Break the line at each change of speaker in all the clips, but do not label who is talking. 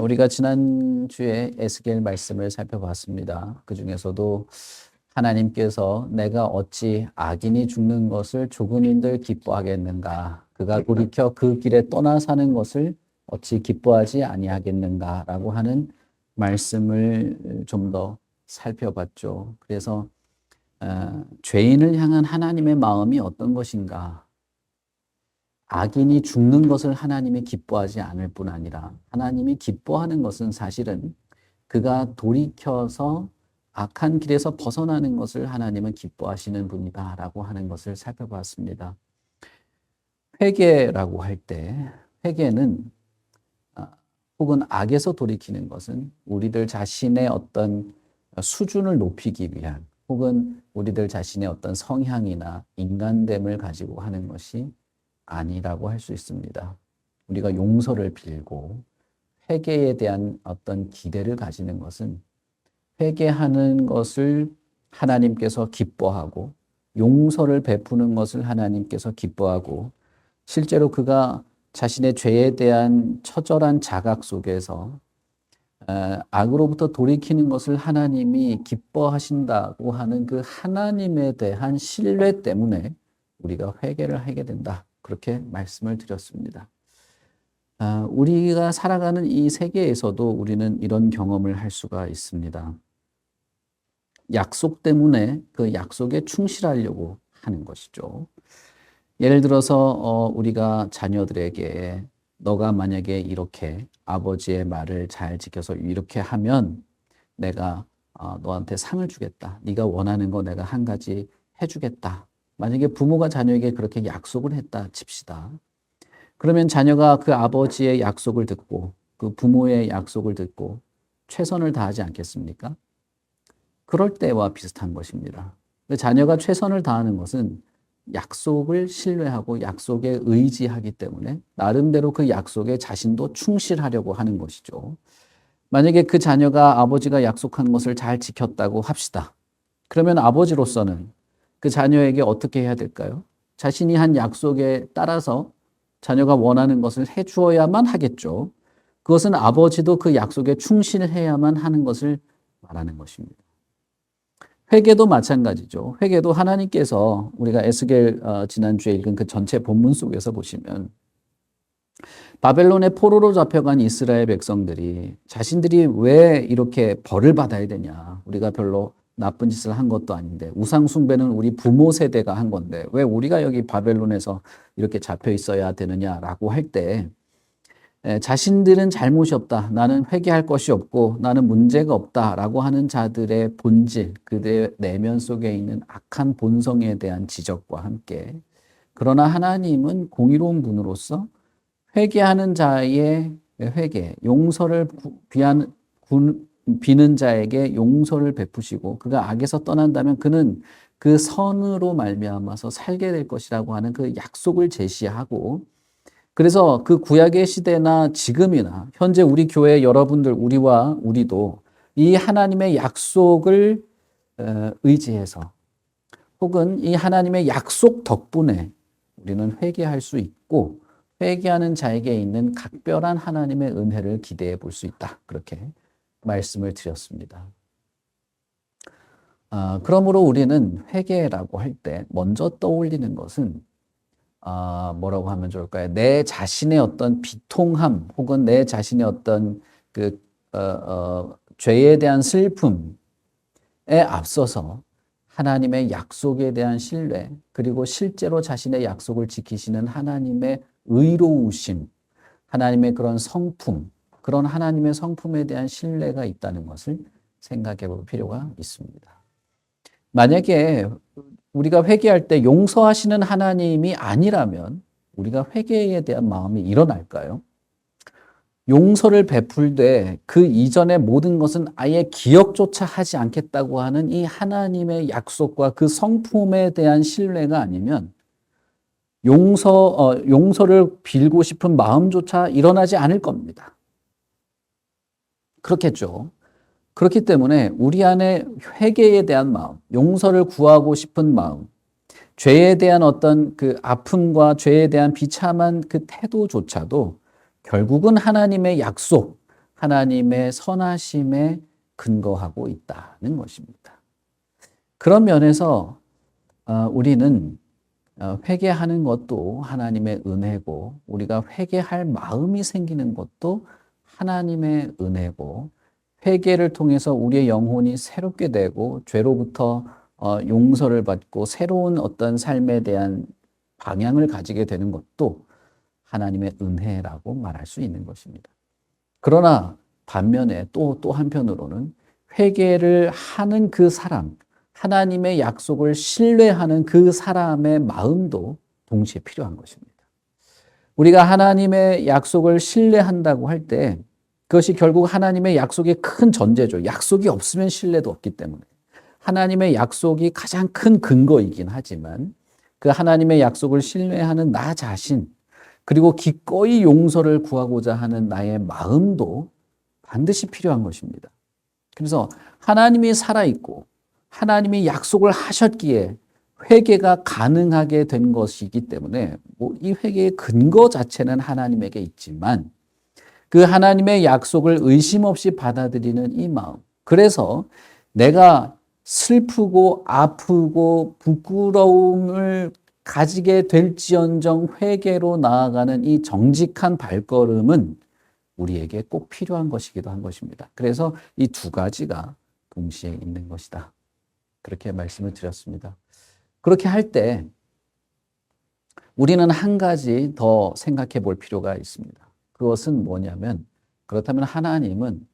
우리가 지난주에 에스겔 말씀을 살펴봤습니다. 그 중에서도 하나님께서 내가 어찌 악인이 죽는 것을 조금인들 기뻐하겠는가? 그가 돌이켜 그 길에 떠나 사는 것을 어찌 기뻐하지 아니하겠는가라고 하는 말씀을 좀 더 살펴봤죠. 그래서 죄인을 향한 하나님의 마음이 어떤 것인가? 악인이 죽는 것을 하나님이 기뻐하지 않을 뿐 아니라 하나님이 기뻐하는 것은 사실은 그가 돌이켜서 악한 길에서 벗어나는 것을 하나님은 기뻐하시는 분이다라고 하는 것을 살펴봤습니다. 회개라고 할 때 회개는 혹은 악에서 돌이키는 것은 우리들 자신의 어떤 수준을 높이기 위한 혹은 우리들 자신의 어떤 성향이나 인간됨을 가지고 하는 것이 아니라고 할 수 있습니다. 우리가 용서를 빌고 회개에 대한 어떤 기대를 가지는 것은 회개하는 것을 하나님께서 기뻐하고 용서를 베푸는 것을 하나님께서 기뻐하고 실제로 그가 자신의 죄에 대한 처절한 자각 속에서 악으로부터 돌이키는 것을 하나님이 기뻐하신다고 하는 그 하나님에 대한 신뢰 때문에 우리가 회개를 하게 된다. 그렇게 말씀을 드렸습니다. 우리가 살아가는 이 세계에서도 우리는 이런 경험을 할 수가 있습니다. 약속 때문에 그 약속에 충실하려고 하는 것이죠. 예를 들어서 우리가 자녀들에게 너가 만약에 이렇게 아버지의 말을 잘 지켜서 이렇게 하면 내가 너한테 상을 주겠다. 네가 원하는 거 내가 한 가지 해주겠다. 만약에 부모가 자녀에게 그렇게 약속을 했다 칩시다. 그러면 자녀가 그 아버지의 약속을 듣고 그 부모의 약속을 듣고 최선을 다하지 않겠습니까? 그럴 때와 비슷한 것입니다. 자녀가 최선을 다하는 것은 약속을 신뢰하고 약속에 의지하기 때문에 나름대로 그 약속에 자신도 충실하려고 하는 것이죠. 만약에 그 자녀가 아버지가 약속한 것을 잘 지켰다고 합시다. 그러면 아버지로서는 그 자녀에게 어떻게 해야 될까요? 자신이 한 약속에 따라서 자녀가 원하는 것을 해주어야만 하겠죠. 그것은 아버지도 그 약속에 충실해야만 하는 것을 말하는 것입니다. 회개도 마찬가지죠. 회개도 하나님께서 우리가 에스겔 지난주에 읽은 그 전체 본문 속에서 보시면 바벨론의 포로로 잡혀간 이스라엘 백성들이 자신들이 왜 이렇게 벌을 받아야 되냐. 우리가 별로 나쁜 짓을 한 것도 아닌데 우상 숭배는 우리 부모 세대가 한 건데 왜 우리가 여기 바벨론에서 이렇게 잡혀 있어야 되느냐라고 할 때 자신들은 잘못이 없다. 나는 회개할 것이 없고 나는 문제가 없다라고 하는 자들의 본질, 그들의 내면 속에 있는 악한 본성에 대한 지적과 함께 그러나 하나님은 공의로운 분으로서 회개하는 자의 회개, 용서를 비는 자에게 용서를 베푸시고 그가 악에서 떠난다면 그는 그 선으로 말미암아서 살게 될 것이라고 하는 그 약속을 제시하고 그래서 그 구약의 시대나 지금이나 현재 우리 교회 여러분들 우리와 우리도 이 하나님의 약속을 의지해서 혹은 이 하나님의 약속 덕분에 우리는 회개할 수 있고 회개하는 자에게 있는 각별한 하나님의 은혜를 기대해 볼 수 있다. 그렇게 말씀을 드렸습니다. 그러므로 우리는 회개라고 할 때 먼저 떠올리는 것은 뭐라고 하면 좋을까요? 내 자신의 어떤 비통함 혹은 내 자신의 어떤 죄에 대한 슬픔에 앞서서 하나님의 약속에 대한 신뢰 그리고 실제로 자신의 약속을 지키시는 하나님의 의로우심, 하나님의 그런 성품, 그런 하나님의 성품에 대한 신뢰가 있다는 것을 생각해 볼 필요가 있습니다. 만약에 우리가 회개할 때 용서하시는 하나님이 아니라면 우리가 회개에 대한 마음이 일어날까요? 용서를 베풀되 그 이전의 모든 것은 아예 기억조차 하지 않겠다고 하는 이 하나님의 약속과 그 성품에 대한 신뢰가 아니면 용서를 빌고 싶은 마음조차 일어나지 않을 겁니다. 그렇겠죠. 그렇기 때문에 우리 안에 회개에 대한 마음, 용서를 구하고 싶은 마음, 죄에 대한 어떤 그 아픔과 죄에 대한 비참한 그 태도조차도 결국은 하나님의 약속, 하나님의 선하심에 근거하고 있다는 것입니다. 그런 면에서 우리는 회개하는 것도 하나님의 은혜고, 우리가 회개할 마음이 생기는 것도 하나님의 은혜고, 회개를 통해서 우리의 영혼이 새롭게 되고 죄로부터 용서를 받고 새로운 어떤 삶에 대한 방향을 가지게 되는 것도 하나님의 은혜라고 말할 수 있는 것입니다. 그러나 반면에 또 한편으로는 회개를 하는 그 사람, 하나님의 약속을 신뢰하는 그 사람의 마음도 동시에 필요한 것입니다. 우리가 하나님의 약속을 신뢰한다고 할 때 그것이 결국 하나님의 약속의 큰 전제죠. 약속이 없으면 신뢰도 없기 때문에. 하나님의 약속이 가장 큰 근거이긴 하지만 그 하나님의 약속을 신뢰하는 나 자신, 그리고 기꺼이 용서를 구하고자 하는 나의 마음도 반드시 필요한 것입니다. 그래서 하나님이 살아있고 하나님이 약속을 하셨기에 회개가 가능하게 된 것이기 때문에 이 회개의 근거 자체는 하나님에게 있지만 그 하나님의 약속을 의심 없이 받아들이는 이 마음, 그래서 내가 슬프고 아프고 부끄러움을 가지게 될지언정 회개로 나아가는 이 정직한 발걸음은 우리에게 꼭 필요한 것이기도 한 것입니다. 그래서 이 두 가지가 동시에 있는 것이다. 그렇게 말씀을 드렸습니다. 그렇게 할 때 우리는 한 가지 더 생각해 볼 필요가 있습니다. 그것은 뭐냐면, 그렇다면 하나님은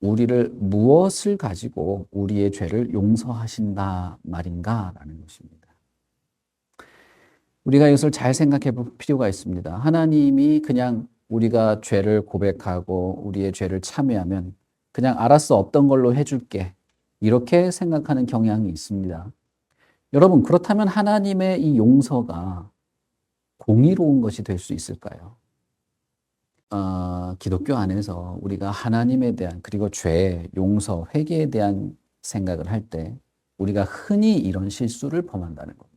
우리를 무엇을 가지고 우리의 죄를 용서하신다 말인가라는 것입니다. 우리가 이것을 잘 생각해 볼 필요가 있습니다. 하나님이 그냥 우리가 죄를 고백하고 우리의 죄를 참회하면 그냥 알았어, 없던 걸로 해줄게, 이렇게 생각하는 경향이 있습니다. 여러분, 그렇다면 하나님의 이 용서가 공의로운 것이 될 수 있을까요? 기독교 안에서 우리가 하나님에 대한, 그리고 죄, 용서, 회개에 대한 생각을 할 때 우리가 흔히 이런 실수를 범한다는 겁니다.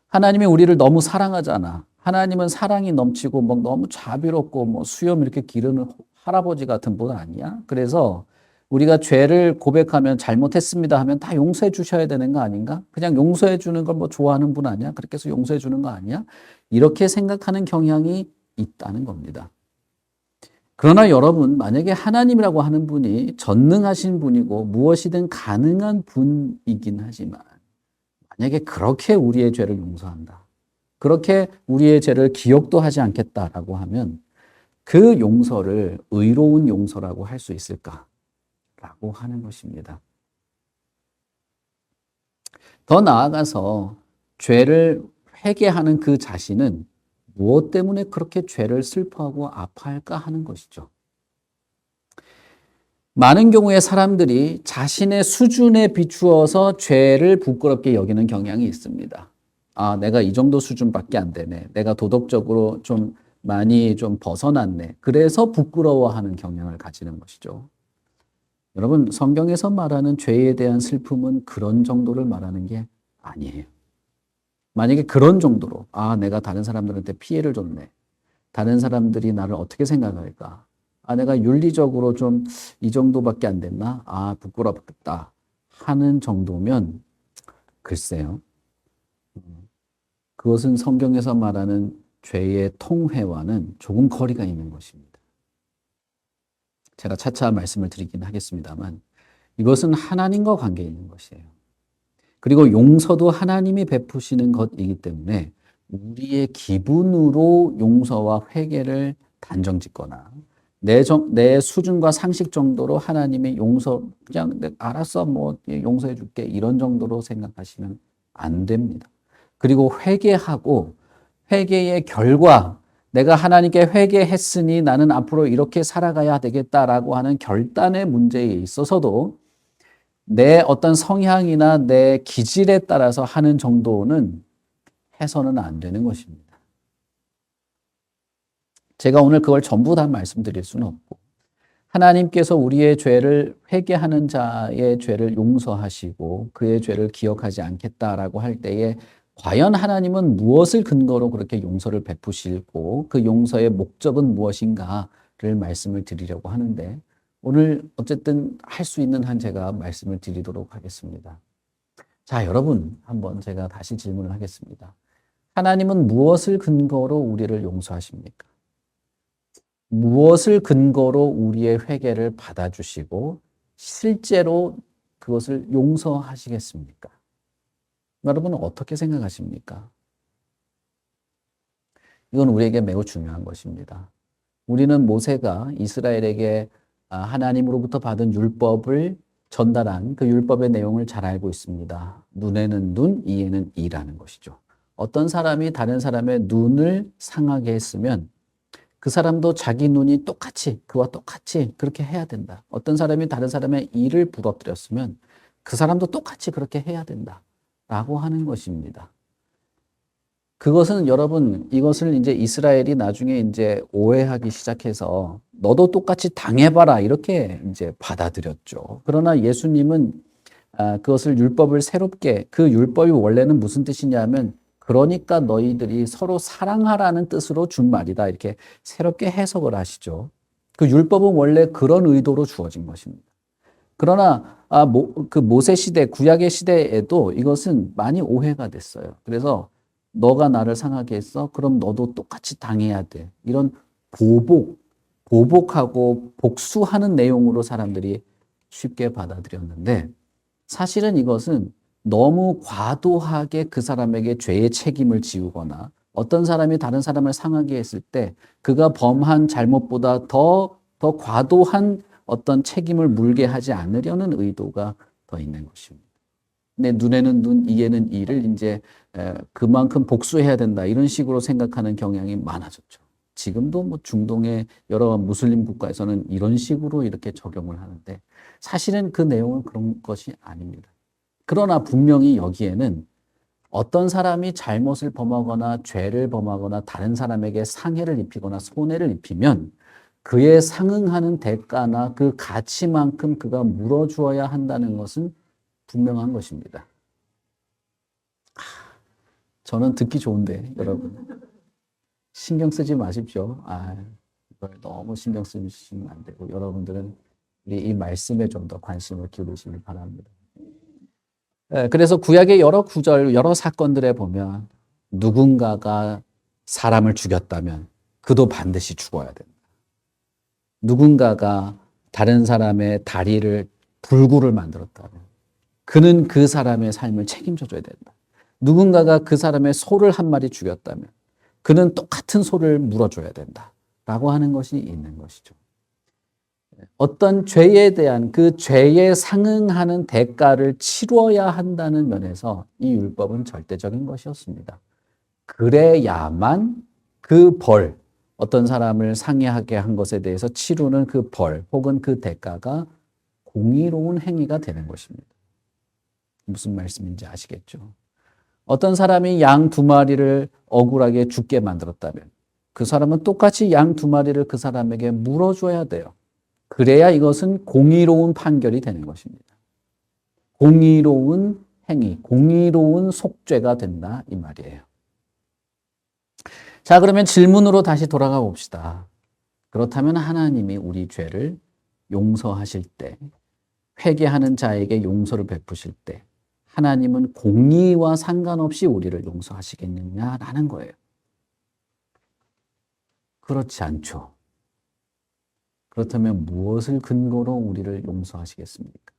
하나님이 우리를 너무 사랑하잖아. 하나님은 사랑이 넘치고 너무 자비롭고 수염 이렇게 기르는 할아버지 같은 분 아니야? 그래서 우리가 죄를 고백하면 잘못했습니다 하면 다 용서해 주셔야 되는 거 아닌가? 그냥 용서해 주는 걸 좋아하는 분 아니야? 그렇게 해서 용서해 주는 거 아니야? 이렇게 생각하는 경향이 있다는 겁니다. 그러나 여러분, 만약에 하나님이라고 하는 분이 전능하신 분이고 무엇이든 가능한 분이긴 하지만 만약에 그렇게 우리의 죄를 용서한다, 그렇게 우리의 죄를 기억도 하지 않겠다라고 하면 그 용서를 의로운 용서라고 할 수 있을까라고 하는 것입니다. 더 나아가서 죄를 회개하는 그 자신은 무엇 때문에 그렇게 죄를 슬퍼하고 아파할까 하는 것이죠. 많은 경우에 사람들이 자신의 수준에 비추어서 죄를 부끄럽게 여기는 경향이 있습니다. 내가 이 정도 수준밖에 안 되네. 내가 도덕적으로 좀 많이 벗어났네. 그래서 부끄러워하는 경향을 가지는 것이죠. 여러분, 성경에서 말하는 죄에 대한 슬픔은 그런 정도를 말하는 게 아니에요. 만약에 그런 정도로 내가 다른 사람들한테 피해를 줬네, 다른 사람들이 나를 어떻게 생각할까, 내가 윤리적으로 좀 이 정도밖에 안 됐나, 부끄럽다 하는 정도면 글쎄요, 그것은 성경에서 말하는 죄의 통회와는 조금 거리가 있는 것입니다. 제가 차차 말씀을 드리긴 하겠습니다만 이것은 하나님과 관계 있는 것이에요. 그리고 용서도 하나님이 베푸시는 것이기 때문에 우리의 기분으로 용서와 회개를 단정짓거나 내 수준과 상식 정도로 하나님의 용서, 그냥 알았어, 용서해 줄게, 이런 정도로 생각하시면 안 됩니다. 그리고 회개하고 회개의 결과, 내가 하나님께 회개했으니 나는 앞으로 이렇게 살아가야 되겠다라고 하는 결단의 문제에 있어서도 내 어떤 성향이나 내 기질에 따라서 하는 정도는 해서는 안 되는 것입니다. 제가 오늘 그걸 전부 다 말씀드릴 수는 없고, 하나님께서 우리의 죄를, 회개하는 자의 죄를 용서하시고 그의 죄를 기억하지 않겠다라고 할 때에 과연 하나님은 무엇을 근거로 그렇게 용서를 베푸시고 그 용서의 목적은 무엇인가, 말씀을 드리려고 하는데 오늘 어쨌든 할 수 있는 한 제가 말씀을 드리도록 하겠습니다. 자, 여러분 한번 제가 다시 질문을 하겠습니다. 하나님은 무엇을 근거로 우리를 용서하십니까? 무엇을 근거로 우리의 회개를 받아주시고 실제로 그것을 용서하시겠습니까? 여러분은 어떻게 생각하십니까? 이건 우리에게 매우 중요한 것입니다. 우리는 모세가 이스라엘에게 하나님으로부터 받은 율법을 전달한 그 율법의 내용을 잘 알고 있습니다. 눈에는 눈, 이에는 이라는 것이죠. 어떤 사람이 다른 사람의 눈을 상하게 했으면 그 사람도 자기 눈이 똑같이, 그와 똑같이 그렇게 해야 된다. 어떤 사람이 다른 사람의 이를 부러뜨렸으면 그 사람도 똑같이 그렇게 해야 된다. 라고 하는 것입니다. 그것은 여러분, 이것을 이제 이스라엘이 나중에 이제 오해하기 시작해서 너도 똑같이 당해봐라. 이렇게 이제 받아들였죠. 그러나 예수님은 그것을 율법을 새롭게, 그 율법이 원래는 무슨 뜻이냐면 그러니까 너희들이 서로 사랑하라는 뜻으로 준 말이다. 이렇게 새롭게 해석을 하시죠. 그 율법은 원래 그런 의도로 주어진 것입니다. 그러나 그 모세 시대, 구약의 시대에도 이것은 많이 오해가 됐어요. 그래서 너가 나를 상하게 했어? 그럼 너도 똑같이 당해야 돼. 이런 보복하고 복수하는 내용으로 사람들이 쉽게 받아들였는데 사실은 이것은 너무 과도하게 그 사람에게 죄의 책임을 지우거나 어떤 사람이 다른 사람을 상하게 했을 때 그가 범한 잘못보다 더 과도한 어떤 책임을 물게 하지 않으려는 의도가 더 있는 것입니다. 내 눈에는 눈, 이에는 이를 이제 그만큼 복수해야 된다 이런 식으로 생각하는 경향이 많아졌죠. 지금도 뭐 중동의 여러 무슬림 국가에서는 이런 식으로 이렇게 적용을 하는데 사실은 그 내용은 그런 것이 아닙니다. 그러나 분명히 여기에는 어떤 사람이 잘못을 범하거나 죄를 범하거나 다른 사람에게 상해를 입히거나 손해를 입히면 그에 상응하는 대가나 그 가치만큼 그가 물어주어야 한다는 것은 분명한 것입니다. 저는 듣기 좋은데 여러분 신경 쓰지 마십시오. 이걸 너무 신경 쓰시면 안 되고 여러분들은 이 말씀에 좀 더 관심을 기울이시길 바랍니다. 그래서 구약의 여러 구절, 여러 사건들에 보면 누군가가 사람을 죽였다면 그도 반드시 죽어야 된다. 누군가가 다른 사람의 다리를 불구를 만들었다면 그는 그 사람의 삶을 책임져줘야 된다. 누군가가 그 사람의 소를 한 마리 죽였다면 그는 똑같은 소를 물어줘야 된다. 라고 하는 것이 있는 것이죠. 어떤 죄에 대한 그 죄에 상응하는 대가를 치러야 한다는 면에서 이 율법은 절대적인 것이었습니다. 그래야만 그 벌, 어떤 사람을 상해하게 한 것에 대해서 치르는 그 벌 혹은 그 대가가 공의로운 행위가 되는 것입니다. 무슨 말씀인지 아시겠죠? 어떤 사람이 양 2마리를 억울하게 죽게 만들었다면 그 사람은 똑같이 양 2마리를 그 사람에게 물어줘야 돼요. 그래야 이것은 공의로운 판결이 되는 것입니다. 공의로운 행위, 공의로운 속죄가 된다 이 말이에요. 자, 그러면 질문으로 다시 돌아가 봅시다. 그렇다면 하나님이 우리 죄를 용서하실 때, 회개하는 자에게 용서를 베푸실 때 하나님은 공의와 상관없이 우리를 용서하시겠느냐라는 거예요. 그렇지 않죠. 그렇다면 무엇을 근거로 우리를 용서하시겠습니까?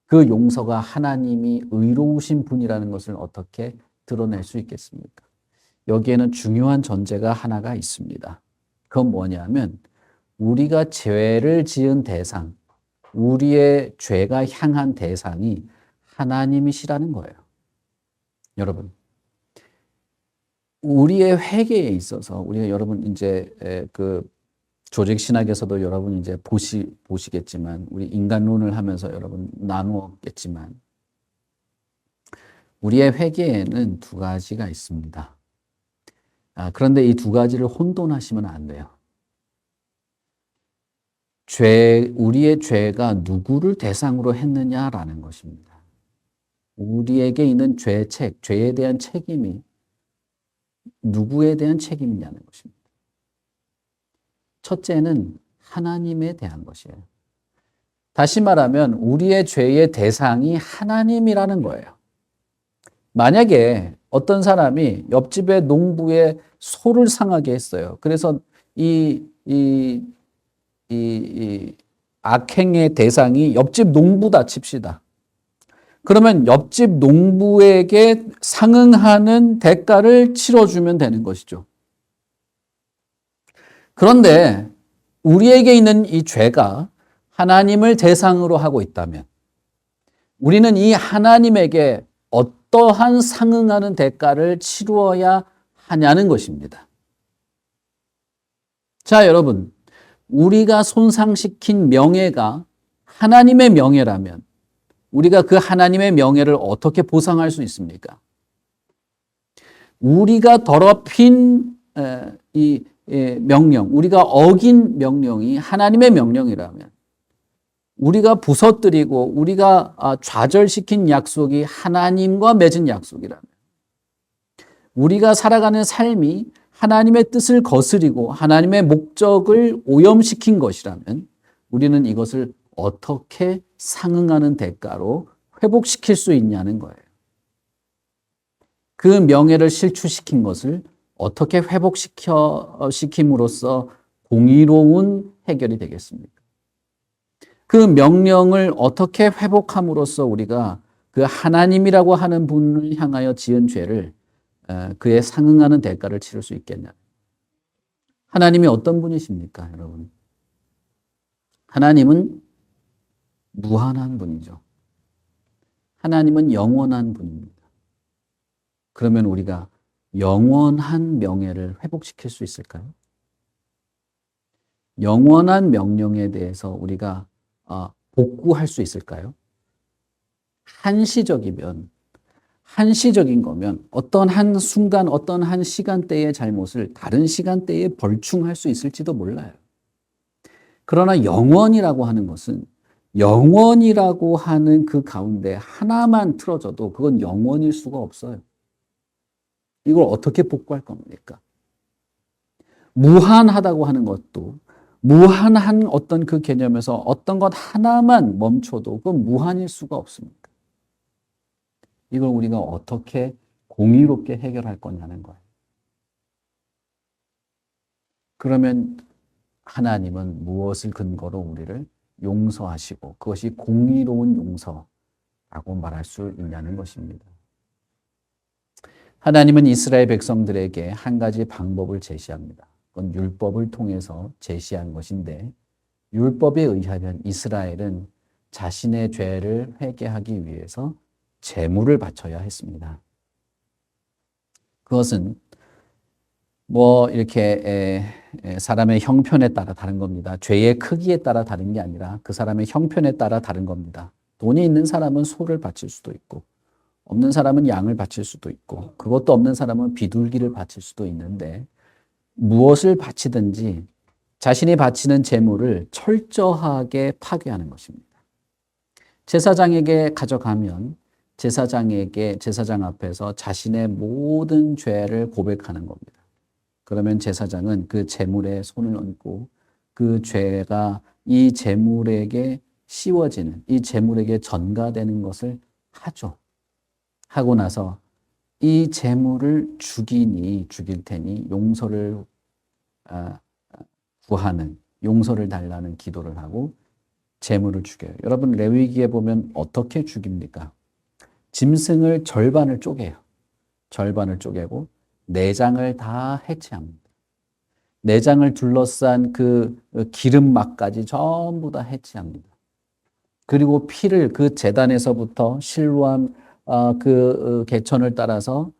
그 용서가 하나님이 의로우신 분이라는 것을 어떻게 드러낼 수 있겠습니까? 여기에는 중요한 전제가 하나가 있습니다. 그건 뭐냐면 우리가 죄를 지은 대상, 우리의 죄가 향한 대상이 하나님이시라는 거예요. 여러분, 우리의 회개에 있어서 우리가 여러분 이제 그 조직 신학에서도 여러분 이제 보시겠지만 우리 인간론을 하면서 여러분 나누었겠지만 우리의 회개에는 2가지가 있습니다. 그런데 이 2가지를 혼돈하시면 안 돼요. 우리의 죄가 누구를 대상으로 했느냐라는 것입니다. 우리에게 있는 죄에 대한 책임이 누구에 대한 책임이냐는 것입니다. 첫째는 하나님에 대한 것이에요. 다시 말하면 우리의 죄의 대상이 하나님이라는 거예요. 만약에 어떤 사람이 옆집의 농부의 소를 상하게 했어요. 그래서 이 악행의 대상이 옆집 농부다 칩시다. 그러면 옆집 농부에게 상응하는 대가를 치러주면 되는 것이죠. 그런데 우리에게 있는 이 죄가 하나님을 대상으로 하고 있다면 우리는 이 하나님에게 어떠한 상응하는 대가를 치루어야 하냐는 것입니다. 자, 여러분, 우리가 손상시킨 명예가 하나님의 명예라면 우리가 그 하나님의 명예를 어떻게 보상할 수 있습니까? 우리가 더럽힌 이 명령, 우리가 어긴 명령이 하나님의 명령이라면 우리가 부서뜨리고 우리가 좌절시킨 약속이 하나님과 맺은 약속이라면 우리가 살아가는 삶이 하나님의 뜻을 거스리고 하나님의 목적을 오염시킨 것이라면 우리는 이것을 어떻게 상응하는 대가로 회복시킬 수 있냐는 거예요. 그 명예를 실추시킨 것을 어떻게 회복시킴으로써 공의로운 해결이 되겠습니까? 그 명령을 어떻게 회복함으로써 우리가 그 하나님이라고 하는 분을 향하여 지은 죄를 그에 상응하는 대가를 치를 수 있겠냐? 하나님이 어떤 분이십니까, 여러분? 하나님은 무한한 분이죠. 하나님은 영원한 분입니다. 그러면 우리가 영원한 명예를 회복시킬 수 있을까요? 영원한 명령에 대해서 우리가 복구할 수 있을까요? 한시적인 거면 어떤 한 순간, 어떤 한 시간대의 잘못을 다른 시간대에 벌충할 수 있을지도 몰라요. 그러나 영원이라고 하는 것은 영원이라고 하는 그 가운데 하나만 틀어져도 그건 영원일 수가 없어요. 이걸 어떻게 복구할 겁니까? 무한하다고 하는 것도 무한한 어떤 그 개념에서 어떤 것 하나만 멈춰도 그건 무한일 수가 없습니다. 이걸 우리가 어떻게 공의롭게 해결할 거냐는 거예요. 그러면 하나님은 무엇을 근거로 우리를 용서하시고 그것이 공의로운 용서라고 말할 수 있냐는 것입니다. 하나님은 이스라엘 백성들에게 한 가지 방법을 제시합니다. 그건 율법을 통해서 제시한 것인데 율법에 의하면 이스라엘은 자신의 죄를 회개하기 위해서 제물을 바쳐야 했습니다. 그것은 이렇게 사람의 형편에 따라 다른 겁니다. 죄의 크기에 따라 다른 게 아니라 그 사람의 형편에 따라 다른 겁니다. 돈이 있는 사람은 소를 바칠 수도 있고 없는 사람은 양을 바칠 수도 있고 그것도 없는 사람은 비둘기를 바칠 수도 있는데 무엇을 바치든지 자신이 바치는 제물을 철저하게 파괴하는 것입니다. 제사장에게 가져가면 제사장 앞에서 자신의 모든 죄를 고백하는 겁니다. 그러면 제사장은 그 제물에 손을 얹고 그 죄가 이 제물에게 씌워지는, 이 제물에게 전가되는 것을 하죠. 하고 나서 이 제물을 죽일 테니 용서를 구하는, 용서를 달라는 기도를 하고 제물을 죽여요. 여러분 레위기에 보면 어떻게 죽입니까? 짐승을 절반을 쪼개요. 절반을 쪼개고 내장을 다 해체합니다. 내장을 둘러싼 그 기름막까지 전부 다 해체합니다. 그리고 피를 그 제단에서부터 실로암 그 개천을 따라서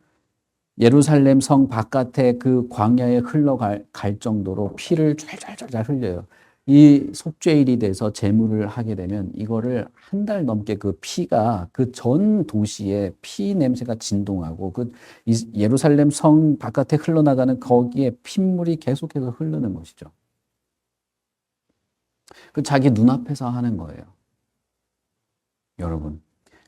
예루살렘 성 바깥에 그 광야에 흘러갈 정도로 피를 쫙쫙쫙 흘려요. 이 속죄일이 돼서 제물을 하게 되면 이거를 한 달 넘게 그 피가 그 전 도시에 피 냄새가 진동하고 그 예루살렘 성 바깥에 흘러나가는 거기에 핏물이 계속해서 흐르는 것이죠. 그 자기 눈앞에서 하는 거예요. 여러분,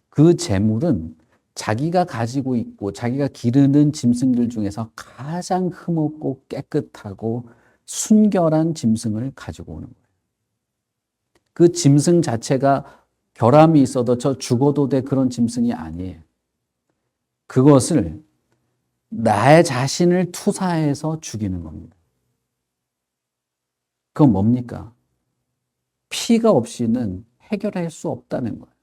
그 제물은 자기가 가지고 있고 자기가 기르는 짐승들 중에서 가장 흠없고 깨끗하고 순결한 짐승을 가지고 오는 거예요. 그 짐승 자체가 결함이 있어도 저 죽어도 돼 그런 짐승이 아니에요. 그것을 나의 자신을 투사해서 죽이는 겁니다. 그건 뭡니까? 피가 없이는 해결할 수 없다는 거예요.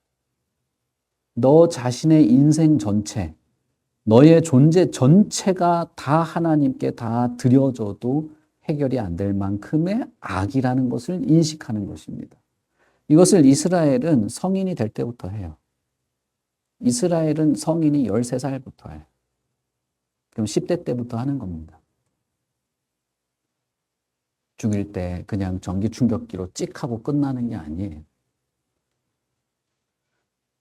너 자신의 인생 전체, 너의 존재 전체가 다 하나님께 다 드려져도 해결이 안 될 만큼의 악이라는 것을 인식하는 것입니다. 이것을 이스라엘은 성인이 될 때부터 해요. 이스라엘은 성인이 13살부터 해요. 그럼 10대 때부터 하는 겁니다. 죽일 때 그냥 전기 충격기로 찍 하고 끝나는 게 아니에요.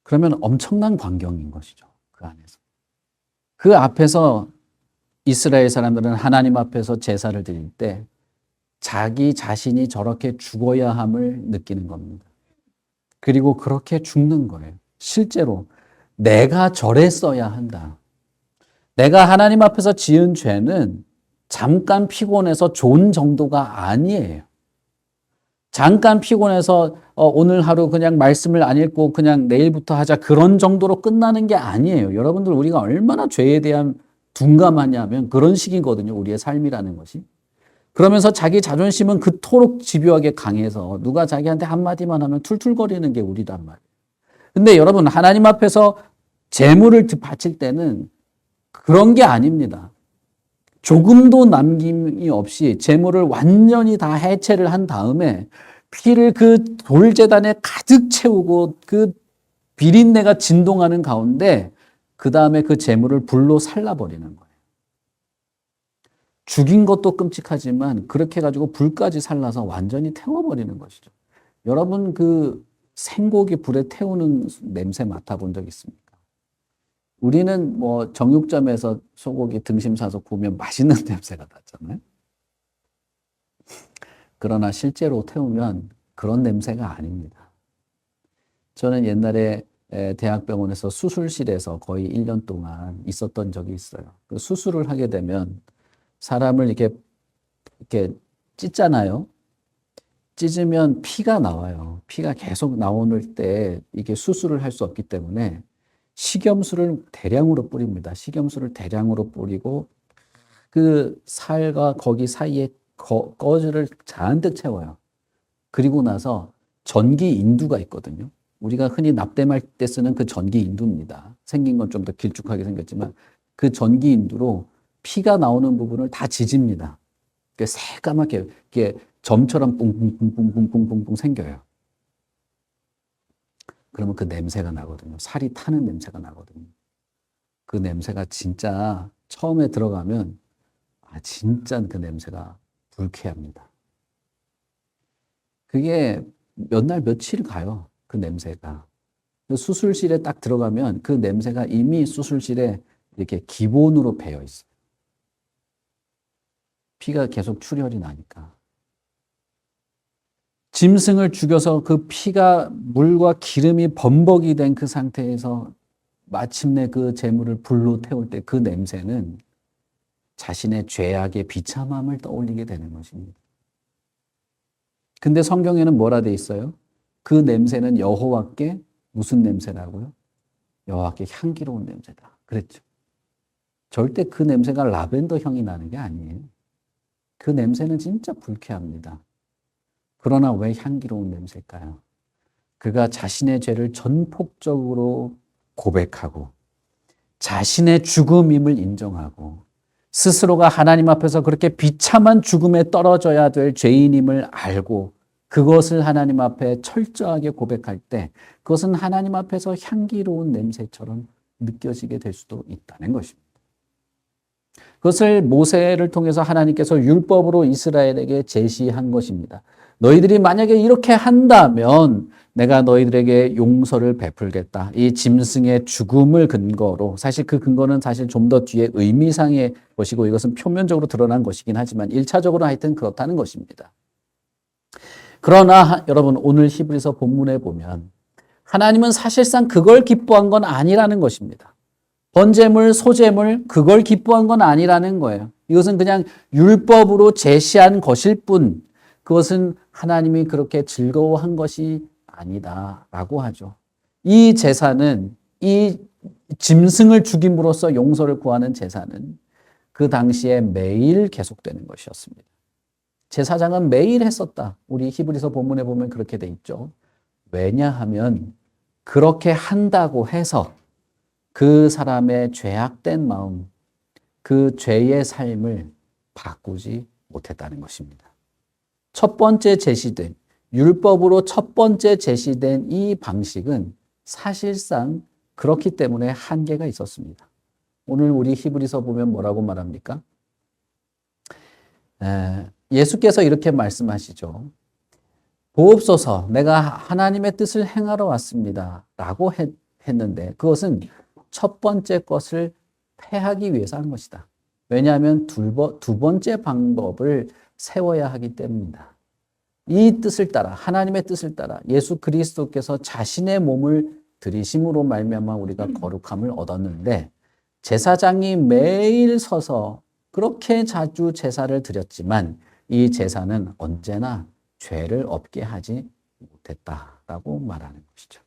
그러면 엄청난 광경인 것이죠. 그 안에서. 그 앞에서 이스라엘 사람들은 하나님 앞에서 제사를 드릴 때 자기 자신이 저렇게 죽어야 함을 느끼는 겁니다. 그리고 그렇게 죽는 거예요. 실제로 내가 저랬어야 한다. 내가 하나님 앞에서 지은 죄는 잠깐 피곤해서 좋은 정도가 아니에요. 잠깐 피곤해서 오늘 하루 그냥 말씀을 안 읽고 그냥 내일부터 하자 그런 정도로 끝나는 게 아니에요. 여러분들 우리가 얼마나 죄에 대한 둔감하냐면 그런 식이거든요. 우리의 삶이라는 것이. 그러면서 자기 자존심은 그토록 집요하게 강해서 누가 자기한테 한마디만 하면 툴툴거리는 게 우리란 말이에요. 근데 여러분 하나님 앞에서 제물을 바칠 때는 그런 게 아닙니다. 조금도 남김이 없이 제물을 완전히 다 해체를 한 다음에 피를 그 돌제단에 가득 채우고 그 비린내가 진동하는 가운데 그 다음에 그 제물을 불로 살라버리는 거예요. 죽인 것도 끔찍하지만 그렇게 해가지고 불까지 살라서 완전히 태워버리는 것이죠. 여러분 그 생고기 불에 태우는 냄새 맡아본 적 있습니까? 우리는 뭐 정육점에서 소고기 등심 사서 구우면 맛있는 냄새가 나잖아요. 그러나 실제로 태우면 그런 냄새가 아닙니다. 저는 옛날에 대학병원에서 수술실에서 거의 1년 동안 있었던 적이 있어요. 그 수술을 하게 되면 사람을 이렇게 찢잖아요. 찢으면 피가 나와요. 피가 계속 나오는 때 이게 수술을 할 수 없기 때문에 식염수를 대량으로 뿌립니다. 식염수를 대량으로 뿌리고 그 살과 거기 사이에 거즈를 잔뜩 채워요. 그리고 나서 전기 인두가 있거든요. 우리가 흔히 납땜할 때 쓰는 그 전기 인두입니다. 생긴 건 좀 더 길쭉하게 생겼지만 그 전기 인두로 피가 나오는 부분을 다 지집니다. 새까맣게 이렇게 점처럼 뿡뿡뿡뿡뿡뿡뿡 생겨요. 그러면 그 냄새가 나거든요. 살이 타는 냄새가 나거든요. 그 냄새가 진짜 처음에 들어가면 진짜 그 냄새가 불쾌합니다. 그게 몇 날 며칠 가요. 그 냄새가. 수술실에 딱 들어가면 그 냄새가 이미 수술실에 이렇게 기본으로 배어 있어요. 피가 계속 출혈이 나니까. 짐승을 죽여서 그 피가 물과 기름이 범벅이 된 그 상태에서 마침내 그 재물을 불로 태울 때 그 냄새는 자신의 죄악의 비참함을 떠올리게 되는 것입니다. 근데 성경에는 뭐라 돼 있어요? 그 냄새는 여호와께 무슨 냄새라고요? 여호와께 향기로운 냄새다. 그랬죠. 절대 그 냄새가 라벤더 향이 나는 게 아니에요. 그 냄새는 진짜 불쾌합니다. 그러나 왜 향기로운 냄새일까요? 그가 자신의 죄를 전폭적으로 고백하고 자신의 죽음임을 인정하고 스스로가 하나님 앞에서 그렇게 비참한 죽음에 떨어져야 될 죄인임을 알고 그것을 하나님 앞에 철저하게 고백할 때 그것은 하나님 앞에서 향기로운 냄새처럼 느껴지게 될 수도 있다는 것입니다. 그것을 모세를 통해서 하나님께서 율법으로 이스라엘에게 제시한 것입니다. 너희들이 만약에 이렇게 한다면 내가 너희들에게 용서를 베풀겠다. 이 짐승의 죽음을 근거로 사실 그 근거는 사실 좀 더 뒤에 의미상의 것이고 이것은 표면적으로 드러난 것이긴 하지만 1차적으로 하여튼 그렇다는 것입니다. 그러나 여러분 오늘 히브리서 본문에 보면 하나님은 사실상 그걸 기뻐한 건 아니라는 것입니다. 번제물, 소제물 그걸 기뻐한 건 아니라는 거예요. 이것은 그냥 율법으로 제시한 것일 뿐 그것은 하나님이 그렇게 즐거워한 것이 아니다라고 하죠. 이 제사는, 이 짐승을 죽임으로써 용서를 구하는 제사는 그 당시에 매일 계속되는 것이었습니다. 제사장은 매일 했었다. 우리 히브리서 본문에 보면 그렇게 돼 있죠. 왜냐하면 그렇게 한다고 해서 그 사람의 죄악된 마음, 그 죄의 삶을 바꾸지 못했다는 것입니다. 첫 번째 제시된, 율법으로 첫 번째 제시된 이 방식은 사실상 그렇기 때문에 한계가 있었습니다. 오늘 우리 히브리서 보면 뭐라고 말합니까? 예수께서 이렇게 말씀하시죠. 보옵소서, 내가 하나님의 뜻을 행하러 왔습니다. 라고 했는데 그것은 첫 번째 것을 패하기 위해서 한 것이다. 왜냐하면 두 번째 방법을 세워야 하기 때문이다. 이 뜻을 따라, 하나님의 뜻을 따라 예수 그리스도께서 자신의 몸을 들이심으로 말미암아 우리가 거룩함을 얻었는데, 제사장이 매일 서서 그렇게 자주 제사를 드렸지만 이 제사는 언제나 죄를 없게 하지 못했다라고 말하는 것이죠.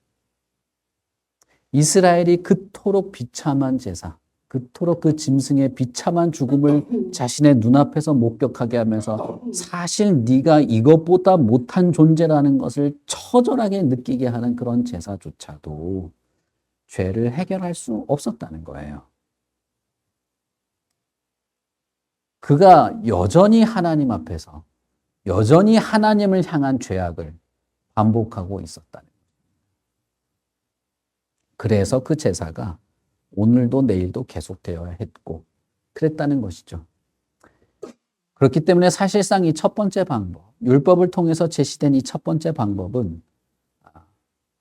이스라엘이 그토록 비참한 제사, 그토록 그 짐승의 비참한 죽음을 자신의 눈앞에서 목격하게 하면서 사실 네가 이것보다 못한 존재라는 것을 처절하게 느끼게 하는 그런 제사조차도 죄를 해결할 수 없었다는 거예요. 그가 여전히 하나님 앞에서 여전히 하나님을 향한 죄악을 반복하고 있었다는 거예요. 그래서 그 제사가 오늘도 내일도 계속되어야 했고 그랬다는 것이죠. 그렇기 때문에 사실상 이 첫 번째 방법, 율법을 통해서 제시된 이 첫 번째 방법은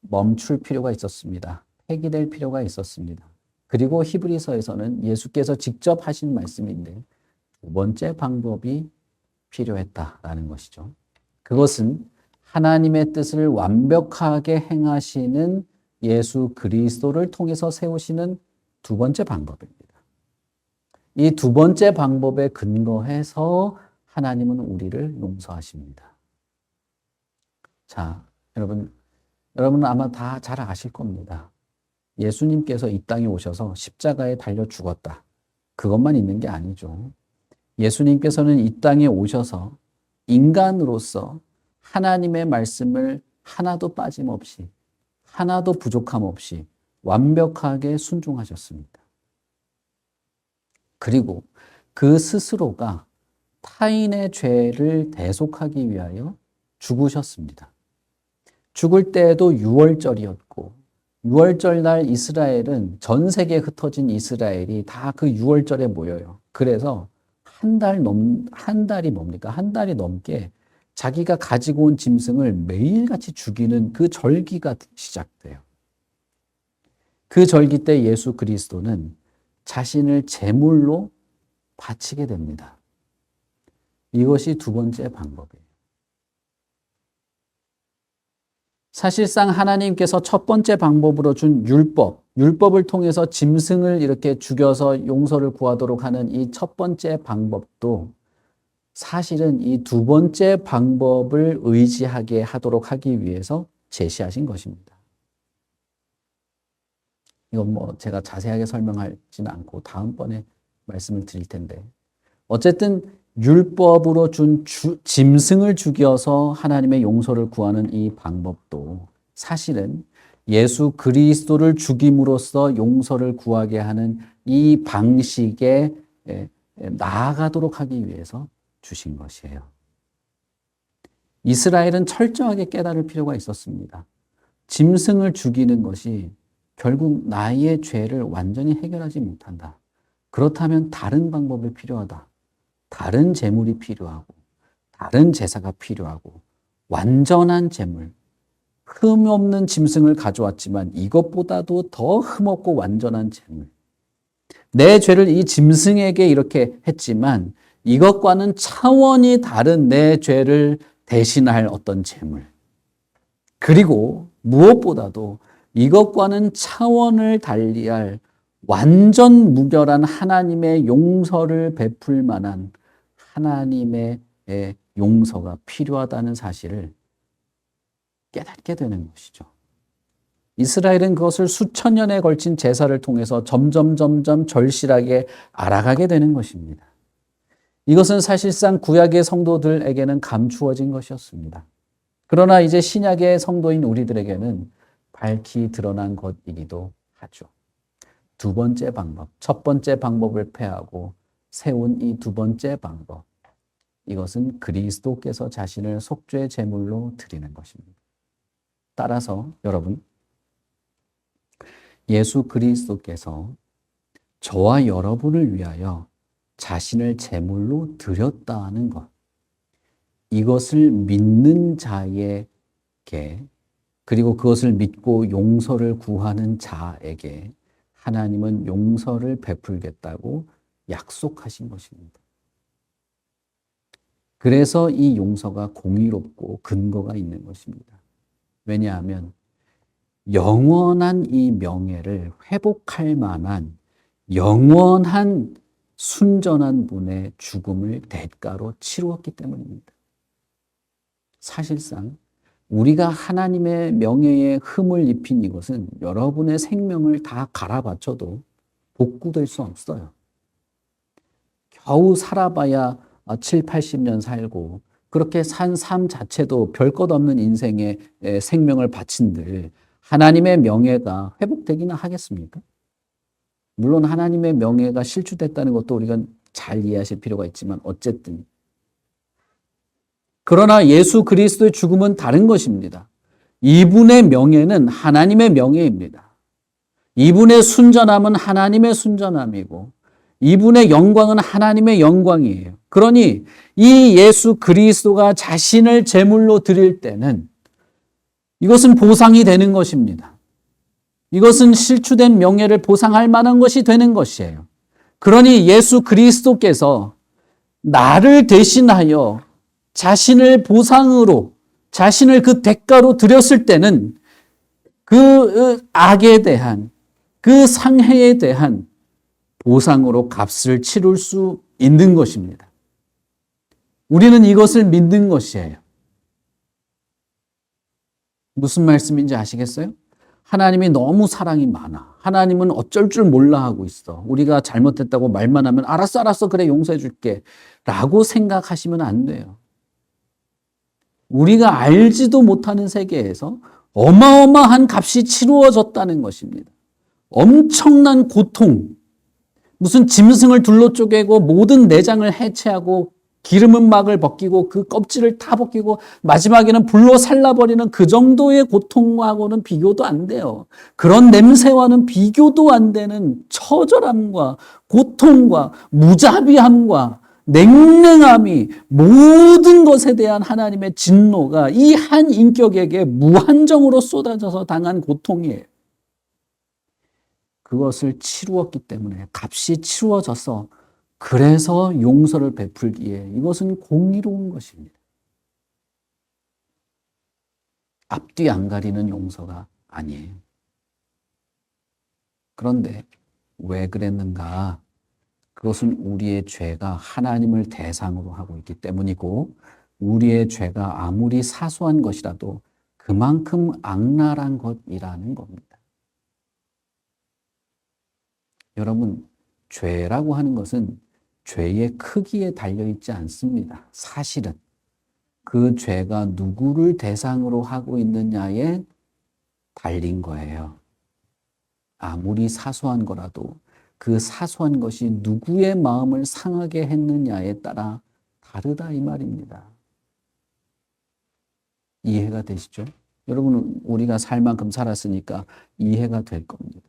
멈출 필요가 있었습니다. 폐기될 필요가 있었습니다. 그리고 히브리서에서는 예수께서 직접 하신 말씀인데 두 번째 방법이 필요했다라는 것이죠. 그것은 하나님의 뜻을 완벽하게 행하시는 예수 그리스도를 통해서 세우시는 두 번째 방법입니다. 이 두 번째 방법에 근거해서 하나님은 우리를 용서하십니다. 자, 여러분은 아마 다 잘 아실 겁니다. 예수님께서 이 땅에 오셔서 십자가에 달려 죽었다. 그것만 있는 게 아니죠. 예수님께서는 이 땅에 오셔서 인간으로서 하나님의 말씀을 하나도 빠짐없이, 하나도 부족함 없이 완벽하게 순종하셨습니다. 그리고 그 스스로가 타인의 죄를 대속하기 위하여 죽으셨습니다. 죽을 때에도 유월절이었고, 유월절 날 이스라엘은, 전 세계에 흩어진 이스라엘이 다 그 유월절에 모여요. 그래서 한 달이 뭡니까? 한 달이 넘게 자기가 가지고 온 짐승을 매일같이 죽이는 그 절기가 시작돼요. 그 절기 때 예수 그리스도는 자신을 제물로 바치게 됩니다. 이것이 두 번째 방법이에요. 사실상 하나님께서 첫 번째 방법으로 준 율법을 통해서 짐승을 이렇게 죽여서 용서를 구하도록 하는 이 첫 번째 방법도 사실은 이 두 번째 방법을 의지하게 하도록 하기 위해서 제시하신 것입니다. 이건 제가 자세하게 설명하지는 않고 다음번에 말씀을 드릴 텐데, 어쨌든 율법으로 준 짐승을 죽여서 하나님의 용서를 구하는 이 방법도 사실은 예수 그리스도를 죽임으로써 용서를 구하게 하는 이 방식에 나아가도록 하기 위해서 주신 것이에요. 이스라엘은 철저하게 깨달을 필요가 있었습니다. 짐승을 죽이는 것이 결국 나의 죄를 완전히 해결하지 못한다. 그렇다면 다른 방법이 필요하다. 다른 제물이 필요하고, 다른 제사가 필요하고, 완전한 제물, 흠 없는 짐승을 가져왔지만 이것보다도 더 흠없고 완전한 제물. 내 죄를 이 짐승에게 이렇게 했지만 이것과는 차원이 다른 내 죄를 대신할 어떤 제물. 그리고 무엇보다도 이것과는 차원을 달리할 완전 무결한 하나님의 용서를 베풀 만한 하나님의 용서가 필요하다는 사실을 깨닫게 되는 것이죠. 이스라엘은 그것을 수천 년에 걸친 제사를 통해서 점점 절실하게 알아가게 되는 것입니다. 이것은 사실상 구약의 성도들에게는 감추어진 것이었습니다. 그러나 이제 신약의 성도인 우리들에게는 밝히 드러난 것이기도 하죠. 두 번째 방법, 첫 번째 방법을 폐하고 세운 이 두 번째 방법, 이것은 그리스도께서 자신을 속죄 제물로 드리는 것입니다. 따라서 여러분, 예수 그리스도께서 저와 여러분을 위하여 자신을 제물로 드렸다는 것, 이것을 믿는 자에게, 그리고 그것을 믿고 용서를 구하는 자에게 하나님은 용서를 베풀겠다고 약속하신 것입니다. 그래서 이 용서가 공의롭고 근거가 있는 것입니다. 왜냐하면 영원한 이 명예를 회복할 만한 영원한 순전한 분의 죽음을 대가로 치루었기 때문입니다. 사실상 우리가 하나님의 명예에 흠을 입힌 이것은 여러분의 생명을 다 갈아바쳐도 복구될 수 없어요. 겨우 살아봐야 7, 80년 살고 그렇게 산 삶 자체도 별 것 없는 인생에 생명을 바친들 하나님의 명예가 회복되기는 하겠습니까? 물론 하나님의 명예가 실추됐다는 것도 우리가 잘 이해하실 필요가 있지만 어쨌든 그러나 예수 그리스도의 죽음은 다른 것입니다. 이분의 명예는 하나님의 명예입니다. 이분의 순전함은 하나님의 순전함이고 이분의 영광은 하나님의 영광이에요. 그러니 이 예수 그리스도가 자신을 제물로 드릴 때는 이것은 보상이 되는 것입니다. 이것은 실추된 명예를 보상할 만한 것이 되는 것이에요. 그러니 예수 그리스도께서 나를 대신하여 자신을 보상으로, 자신을 그 대가로 드렸을 때는 그 악에 대한, 그 상해에 대한 보상으로 값을 치룰 수 있는 것입니다. 우리는 이것을 믿는 것이에요. 무슨 말씀인지 아시겠어요? 하나님이 너무 사랑이 많아. 하나님은 어쩔 줄 몰라 하고 있어. 우리가 잘못했다고 말만 하면 알았어, 그래 용서해 줄게 라고 생각하시면 안 돼요. 우리가 알지도 못하는 세계에서 어마어마한 값이 치루어졌다는 것입니다. 엄청난 고통, 무슨 짐승을 둘러 쪼개고 모든 내장을 해체하고 기름 은막을 벗기고 그 껍질을 다 벗기고 마지막에는 불로 살라버리는 그 정도의 고통하고는 비교도 안 돼요. 그런 냄새와는 비교도 안 되는 처절함과 고통과 무자비함과 냉랭함이 모든 것에 대한 하나님의 진노가 이 한 인격에게 무한정으로 쏟아져서 당한 고통이에요. 그것을 치루었기 때문에 값이 치루어져서 그래서 용서를 베풀기에 이것은 공의로운 것입니다. 앞뒤 안 가리는 용서가 아니에요. 그런데 왜 그랬는가? 그것은 우리의 죄가 하나님을 대상으로 하고 있기 때문이고 우리의 죄가 아무리 사소한 것이라도 그만큼 악랄한 것이라는 겁니다. 여러분, 죄라고 하는 것은 죄의 크기에 달려있지 않습니다. 사실은 그 죄가 누구를 대상으로 하고 있느냐에 달린 거예요. 아무리 사소한 거라도 그 사소한 것이 누구의 마음을 상하게 했느냐에 따라 다르다 이 말입니다. 이해가 되시죠? 여러분, 우리가 살 만큼 살았으니까 이해가 될 겁니다.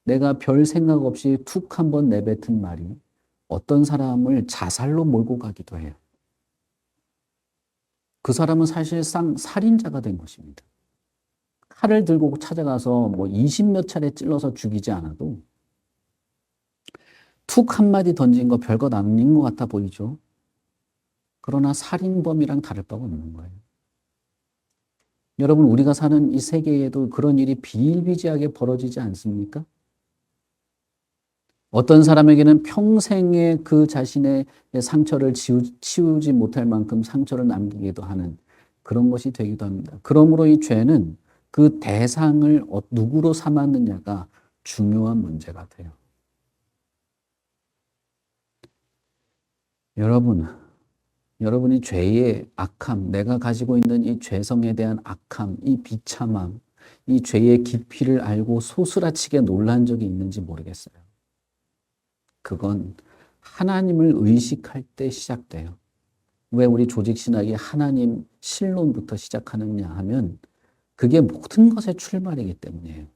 내가 별 생각 없이 툭 한번 내뱉은 말이 어떤 사람을 자살로 몰고 가기도 해요. 그 사람은 사실상 살인자가 된 것입니다. 칼을 들고 찾아가서 20몇 차례 찔러서 죽이지 않아도 툭 한마디 던진 거 별것 아닌 것 같아 보이죠? 그러나 살인범이랑 다를 바가 없는 거예요. 여러분, 우리가 사는 이 세계에도 그런 일이 비일비재하게 벌어지지 않습니까? 어떤 사람에게는 평생에 그 자신의 상처를 치우지 못할 만큼 상처를 남기기도 하는 그런 것이 되기도 합니다. 그러므로 이 죄는 그 대상을 누구로 삼았느냐가 중요한 문제가 돼요. 여러분이 죄의 악함, 내가 가지고 있는 이 죄성에 대한 악함, 이 비참함, 이 죄의 깊이를 알고 소스라치게 놀란 적이 있는지 모르겠어요. 그건 하나님을 의식할 때 시작돼요. 왜 우리 조직신학이 하나님 신론부터 시작하느냐 하면 그게 모든 것의 출발이기 때문이에요.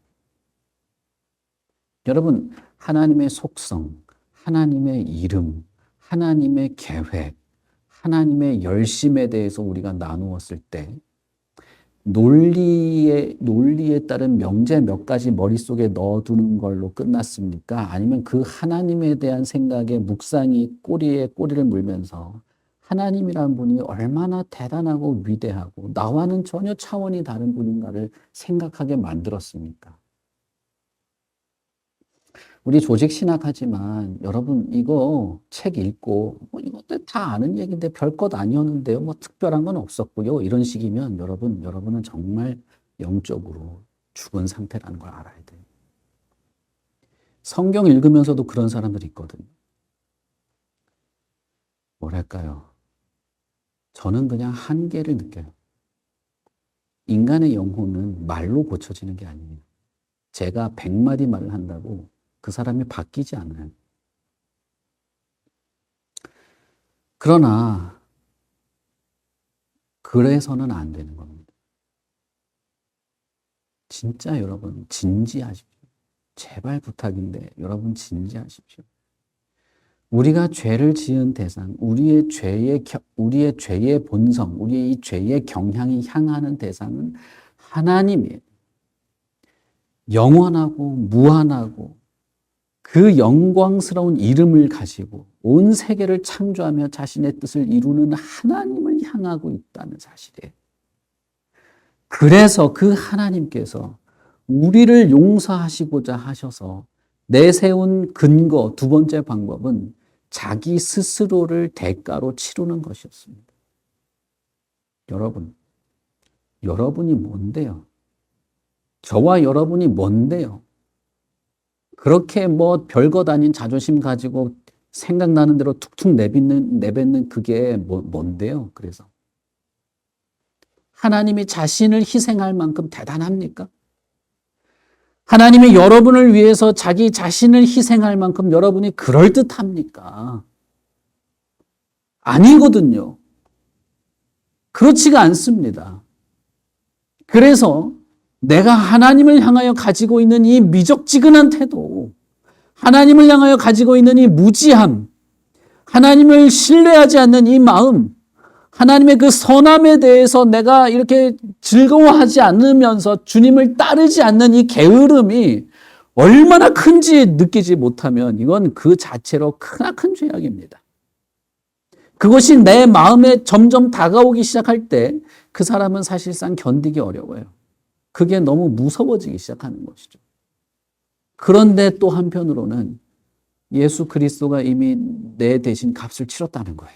여러분, 하나님의 속성, 하나님의 이름, 하나님의 계획, 하나님의 열심에 대해서 우리가 나누었을 때 논리에 따른 명제 몇 가지 머릿속에 넣어두는 걸로 끝났습니까? 아니면 그 하나님에 대한 생각에 묵상이 꼬리에 꼬리를 물면서 하나님이란 분이 얼마나 대단하고 위대하고 나와는 전혀 차원이 다른 분인가를 생각하게 만들었습니까? 우리 조직 신학하지만 여러분 이거 책 읽고 이것들 다 아는 얘기인데 별것 아니었는데요. 뭐 특별한 건 없었고요. 이런 식이면 여러분은 정말 영적으로 죽은 상태라는 걸 알아야 돼요. 성경 읽으면서도 그런 사람들이 있거든요. 뭐랄까요? 저는 그냥 한계를 느껴요. 인간의 영혼은 말로 고쳐지는 게 아니에요. 제가 100마디 말을 한다고 그 사람이 바뀌지 않아요. 그러나 그래서는 안 되는 겁니다. 진짜 여러분 진지하십시오. 제발 부탁인데 여러분 진지하십시오. 우리가 죄를 지은 대상, 우리의 죄의 본성, 우리의 이 죄의 경향이 향하는 대상은 하나님이에요. 영원하고 무한하고 그 영광스러운 이름을 가지고 온 세계를 창조하며 자신의 뜻을 이루는 하나님을 향하고 있다는 사실이에요. 그래서 그 하나님께서 우리를 용서하시고자 하셔서 내세운 근거, 두 번째 방법은 자기 스스로를 대가로 치르는 것이었습니다. 여러분이 뭔데요? 저와 여러분이 뭔데요? 그렇게 뭐 별것 아닌 자존심 가지고 생각나는 대로 툭툭 내뱉는 그게 뭔데요? 그래서 하나님이 자신을 희생할 만큼 대단합니까? 하나님이 여러분을 위해서 자기 자신을 희생할 만큼 여러분이 그럴듯합니까? 아니거든요. 그렇지가 않습니다. 그래서 내가 하나님을 향하여 가지고 있는 이 미적지근한 태도, 하나님을 향하여 가지고 있는 이 무지함, 하나님을 신뢰하지 않는 이 마음, 하나님의 그 선함에 대해서 내가 이렇게 즐거워하지 않으면서 주님을 따르지 않는 이 게으름이 얼마나 큰지 느끼지 못하면 이건 그 자체로 크나큰 죄악입니다. 그것이 내 마음에 점점 다가오기 시작할 때 그 사람은 사실상 견디기 어려워요. 그게 너무 무서워지기 시작하는 것이죠. 그런데 또 한편으로는 예수 그리스도가 이미 내 대신 값을 치렀다는 거예요.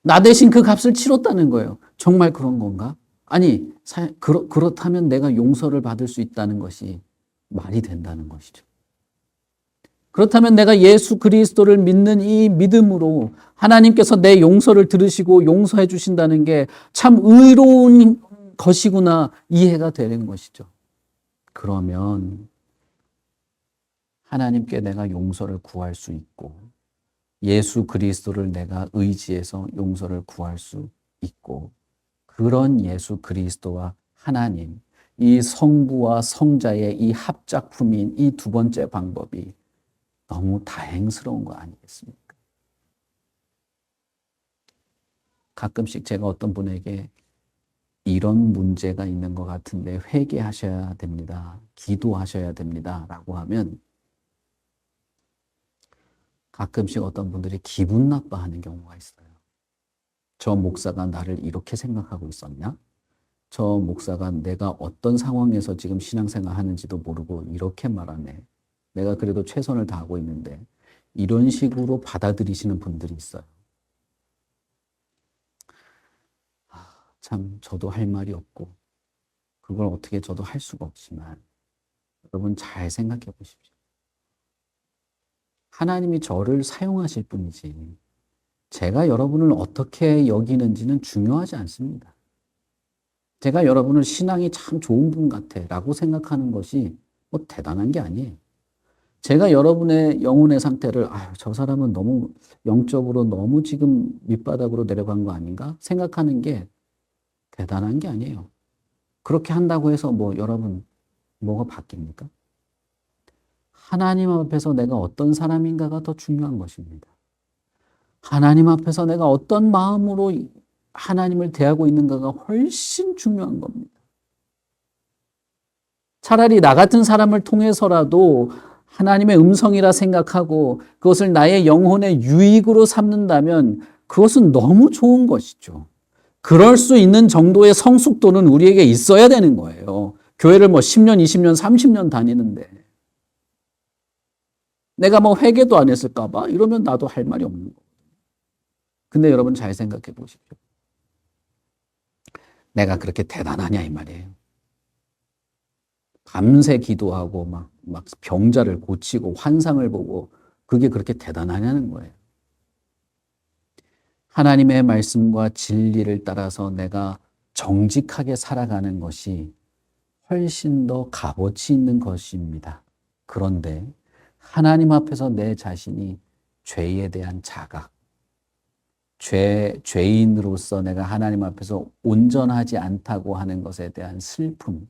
나 대신 그 값을 치렀다는 거예요. 정말 그런 건가? 아니, 그렇다면 내가 용서를 받을 수 있다는 것이 말이 된다는 것이죠. 그렇다면 내가 예수 그리스도를 믿는 이 믿음으로 하나님께서 내 용서를 들으시고 용서해 주신다는 게 참 의로운 것이구나 이해가 되는 것이죠. 그러면 하나님께 내가 용서를 구할 수 있고 예수 그리스도를 내가 의지해서 용서를 구할 수 있고 그런 예수 그리스도와 하나님, 이 성부와 성자의 이 합작품인 이 두 번째 방법이 너무 다행스러운 거 아니겠습니까? 가끔씩 제가 어떤 분에게 이런 문제가 있는 것 같은데 회개하셔야 됩니다. 기도하셔야 됩니다. 라고 하면 가끔씩 어떤 분들이 기분 나빠하는 경우가 있어요. 저 목사가 나를 이렇게 생각하고 있었냐? 저 목사가 내가 어떤 상황에서 지금 신앙생활 하는지도 모르고 이렇게 말하네. 내가 그래도 최선을 다하고 있는데 이런 식으로 받아들이시는 분들이 있어요. 참 저도 할 말이 없고 그걸 어떻게 저도 할 수가 없지만 여러분 잘 생각해 보십시오. 하나님이 저를 사용하실 뿐이지 제가 여러분을 어떻게 여기는지는 중요하지 않습니다. 제가 여러분을 신앙이 참 좋은 분 같아 라고 생각하는 것이 뭐 대단한 게 아니에요. 제가 여러분의 영혼의 상태를 저 사람은 너무 영적으로 너무 지금 밑바닥으로 내려간 거 아닌가 생각하는 게 대단한 게 아니에요. 그렇게 한다고 해서 뭐 여러분 뭐가 바뀝니까? 하나님 앞에서 내가 어떤 사람인가가 더 중요한 것입니다. 하나님 앞에서 내가 어떤 마음으로 하나님을 대하고 있는가가 훨씬 중요한 겁니다. 차라리 나 같은 사람을 통해서라도 하나님의 음성이라 생각하고 그것을 나의 영혼의 유익으로 삼는다면 그것은 너무 좋은 것이죠. 그럴 수 있는 정도의 성숙도는 우리에게 있어야 되는 거예요. 교회를 뭐 10년, 20년, 30년 다니는데 내가 뭐 회개도 안 했을까 봐 이러면 나도 할 말이 없는 거예요. 근데 여러분 잘 생각해 보십시오. 내가 그렇게 대단하냐 이 말이에요. 밤새 기도하고 막 병자를 고치고 환상을 보고 그게 그렇게 대단하냐는 거예요. 하나님의 말씀과 진리를 따라서 내가 정직하게 살아가는 것이 훨씬 더 값어치 있는 것입니다. 그런데 하나님 앞에서 내 자신이 죄에 대한 자각, 죄인으로서 내가 하나님 앞에서 온전하지 않다고 하는 것에 대한 슬픔,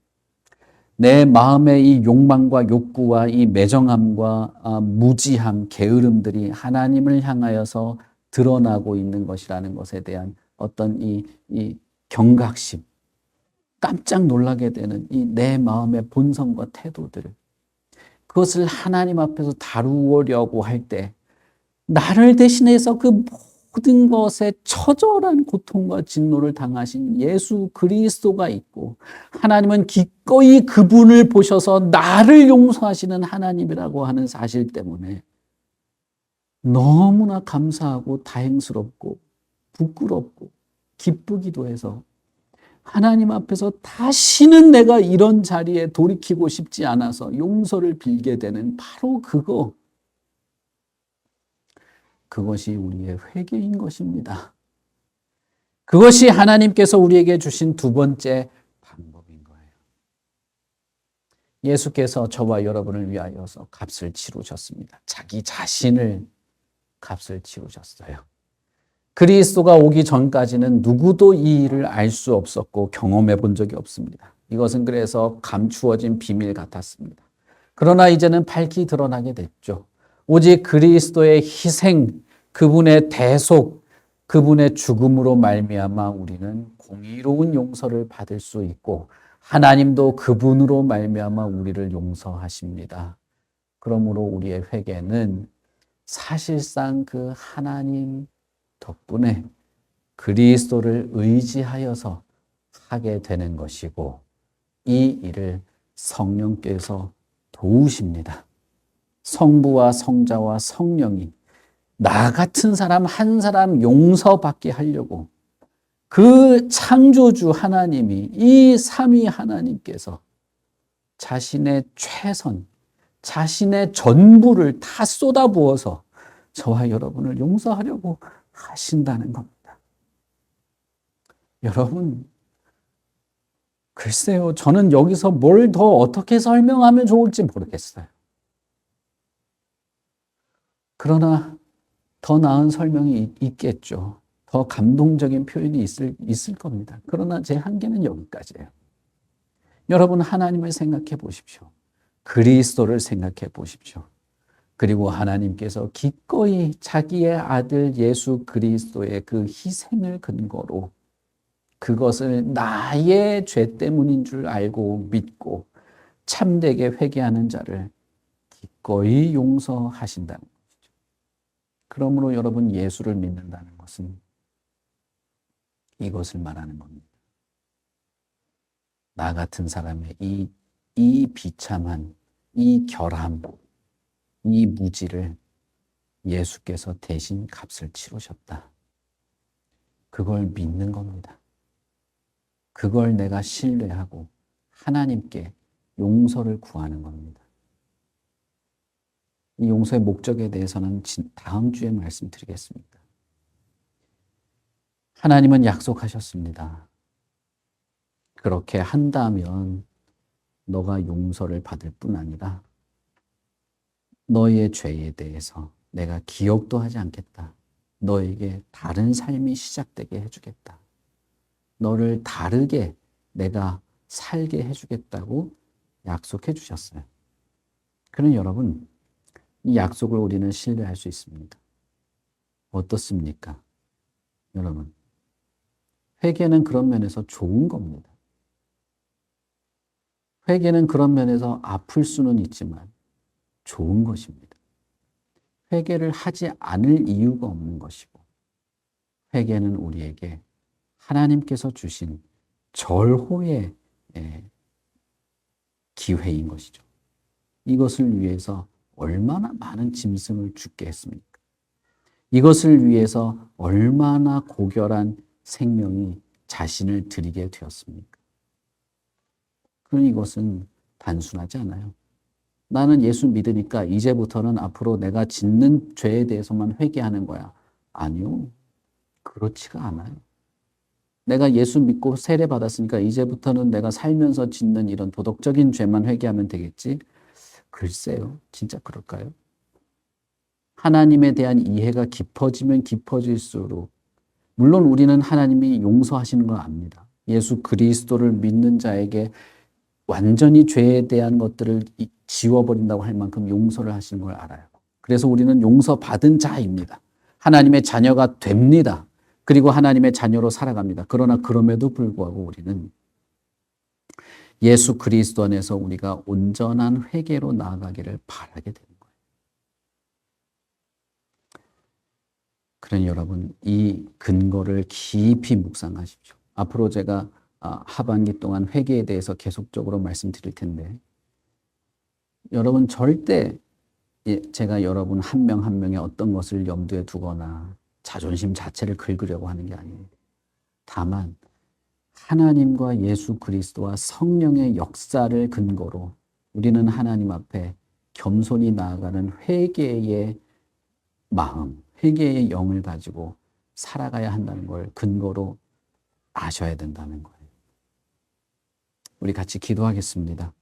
내 마음의 이 욕망과 욕구와 이 매정함과 무지함, 게으름들이 하나님을 향하여서 드러나고 있는 것이라는 것에 대한 어떤 이 경각심, 깜짝 놀라게 되는 이 내 마음의 본성과 태도들, 그것을 하나님 앞에서 다루려고 할 때 나를 대신해서 그 모든 것에 처절한 고통과 진노를 당하신 예수 그리스도가 있고 하나님은 기꺼이 그분을 보셔서 나를 용서하시는 하나님이라고 하는 사실 때문에 너무나 감사하고 다행스럽고 부끄럽고 기쁘기도 해서 하나님 앞에서 다시는 내가 이런 자리에 돌이키고 싶지 않아서 용서를 빌게 되는 바로 그것이 우리의 회개인 것입니다. 그것이 하나님께서 우리에게 주신 두 번째 방법인 거예요. 예수께서 저와 여러분을 위하여서 값을 치르셨습니다. 자기 자신을 값을 치르셨어요. 그리스도가 오기 전까지는 누구도 이 일을 알 수 없었고 경험해 본 적이 없습니다. 이것은 그래서 감추어진 비밀 같았습니다. 그러나 이제는 밝히 드러나게 됐죠. 오직 그리스도의 희생, 그분의 대속, 그분의 죽음으로 말미암아 우리는 공의로운 용서를 받을 수 있고 하나님도 그분으로 말미암아 우리를 용서하십니다. 그러므로 우리의 회개는 사실상 그 하나님 덕분에 그리스도를 의지하여서 하게 되는 것이고 이 일을 성령께서 도우십니다. 성부와 성자와 성령이 나 같은 사람 한 사람 용서받게 하려고 그 창조주 하나님이 이 삼위 하나님께서 자신의 최선, 자신의 전부를 다 쏟아부어서 저와 여러분을 용서하려고 하신다는 겁니다. 여러분, 글쎄요, 저는 여기서 뭘 더 어떻게 설명하면 좋을지 모르겠어요. 그러나 더 나은 설명이 있겠죠. 더 감동적인 표현이 있을 겁니다. 그러나 제 한계는 여기까지예요. 여러분, 하나님을 생각해 보십시오. 그리스도를 생각해 보십시오. 그리고 하나님께서 기꺼이 자기의 아들 예수 그리스도의 그 희생을 근거로 그것을 나의 죄 때문인 줄 알고 믿고 참되게 회개하는 자를 기꺼이 용서하신다는 것이죠. 그러므로 여러분 예수를 믿는다는 것은 이것을 말하는 겁니다. 나 같은 사람의 이 비참한 이 결함, 이 무지를 예수께서 대신 값을 치르셨다. 그걸 믿는 겁니다. 그걸 내가 신뢰하고 하나님께 용서를 구하는 겁니다. 이 용서의 목적에 대해서는 다음 주에 말씀드리겠습니다. 하나님은 약속하셨습니다. 그렇게 한다면 너가 용서를 받을 뿐 아니라 너의 죄에 대해서 내가 기억도 하지 않겠다. 너에게 다른 삶이 시작되게 해주겠다. 너를 다르게 내가 살게 해주겠다고 약속해 주셨어요. 그러나 여러분, 이 약속을 우리는 신뢰할 수 있습니다. 어떻습니까? 여러분, 회개는 그런 면에서 좋은 겁니다. 회개는 그런 면에서 아플 수는 있지만 좋은 것입니다. 회개를 하지 않을 이유가 없는 것이고, 회개는 우리에게 하나님께서 주신 절호의 기회인 것이죠. 이것을 위해서 얼마나 많은 짐승을 죽게 했습니까? 이것을 위해서 얼마나 고결한 생명이 자신을 드리게 되었습니까? 그러니 이것은 단순하지 않아요. 나는 예수 믿으니까 이제부터는 앞으로 내가 짓는 죄에 대해서만 회개하는 거야. 아니요. 그렇지가 않아요. 내가 예수 믿고 세례 받았으니까 이제부터는 내가 살면서 짓는 이런 도덕적인 죄만 회개하면 되겠지? 글쎄요. 진짜 그럴까요? 하나님에 대한 이해가 깊어지면 깊어질수록 물론 우리는 하나님이 용서하시는 걸 압니다. 예수 그리스도를 믿는 자에게 완전히 죄에 대한 것들을 지워버린다고 할 만큼 용서를 하시는 걸 알아요. 그래서 우리는 용서받은 자입니다. 하나님의 자녀가 됩니다. 그리고 하나님의 자녀로 살아갑니다. 그러나 그럼에도 불구하고 우리는 예수 그리스도 안에서 우리가 온전한 회개로 나아가기를 바라게 되는 거예요. 그러니 여러분, 이 근거를 깊이 묵상하십시오. 앞으로 제가 하반기 동안 회개에 대해서 계속적으로 말씀드릴 텐데, 여러분 절대 제가 여러분 한 명 한 명의 어떤 것을 염두에 두거나 자존심 자체를 긁으려고 하는 게 아니에요. 다만 하나님과 예수 그리스도와 성령의 역사를 근거로 우리는 하나님 앞에 겸손히 나아가는 회개의 마음, 회개의 영을 가지고 살아가야 한다는 걸 근거로 아셔야 된다는 거예요. 우리 같이 기도하겠습니다.